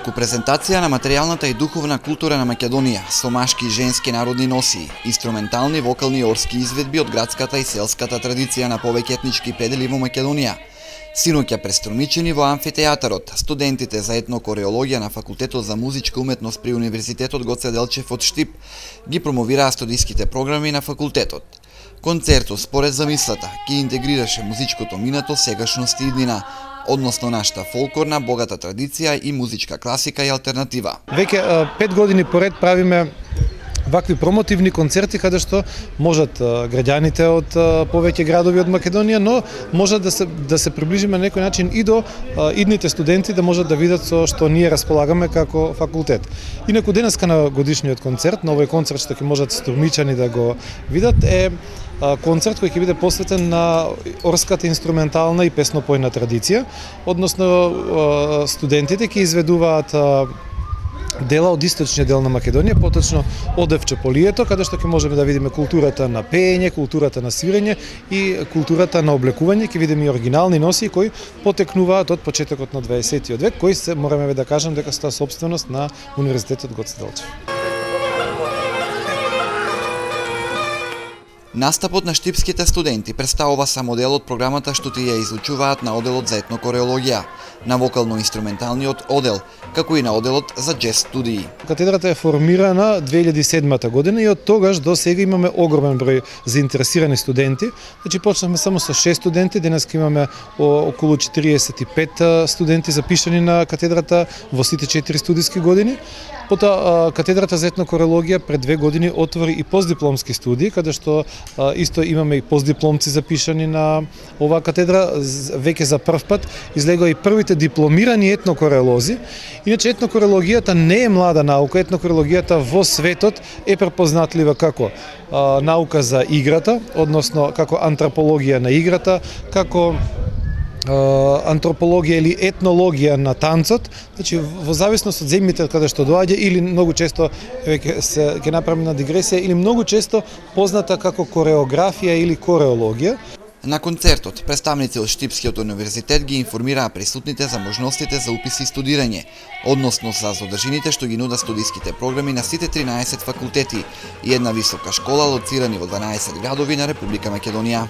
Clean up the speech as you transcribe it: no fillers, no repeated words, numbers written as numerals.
Преку презентација на материјалната и духовна култура на Македонија, со машки и женски народни носии, инструментални, вокални и орски изведби од градската и селската традиција на повеќе етнички предели во Македонија, синоќа престромичени во амфитеатарот, студентите за етнокореологија на Факултетот за музичка уметност при Универзитетот Гоце Делчев од Штип ги промовираа студиските програми на факултетот. Концертот, според замислата, ќе интегрираше музичкото минато, сегашност и иднина, односно нашата фолклорна, богата традиција и музичка класика и алтернатива. Веќе 5 години поред правиме вакви промотивни концерти каде што можат граѓаните од повеќе градови од Македонија, но можат да се приближиме на некој начин и до идните студенти да можат да видат со што ние располагаме како факултет. Инаку денеска на годишниот концерт, на овој концерт што ќе можат струмичани да го видат, е концерт кој ќе биде посветен на орската инструментална и песнопојна традиција, односно студентите ќе изведуваат дела од источниот дел на Македонија, поточно од Евчеполието, каде што ќе можеме да видиме културата на пеење, културата на свирење и културата на облекување. Ќе видиме и оригинални носии кои потекнуваат од почетокот на 20 век, кои се мораме да кажам дека се сопственост на Универзитетот Гоце Делчев. Настапот на штипските студенти представува само дел од програмата што ти ја изучуваат на оделот за етнокореологија, на вокално-инструменталниот одел, како и на оделот за џез студии. Катедрата е формирана 2007 година и од тогаш до сега имаме огромен број заинтересирани студенти. Значи почнавме само со 6 студенти, денес имаме околу 45 студенти запишани на катедрата во сите 4 студиски години. Потоа катедрата за етнокореологија пред 2 години отвори и постдипломски студии, каде што исто имаме и постдипломци запишани на оваа катедра. Веќе за прв пат излегоа и првите дипломирани етнокореолози. Иначе етнокореологијата не е млада наука, етнокореологијата во светот е препознатлива како наука за играта, односно како антропологија на играта, како антропологија или етнологија на танцот, значи во зависност од земјите каде што доаѓа, или многу често ќе направиме на дигресија, или многу често позната како кореографија или кореологија. На концертот, представници од Штипскиот универзитет ги информираа присутните за можностите за упис и студирање, односно за содржините што ги нудат студиските програми на сите 13 факултети и една висока школа лоцирани во 12 градови на Република Македонија.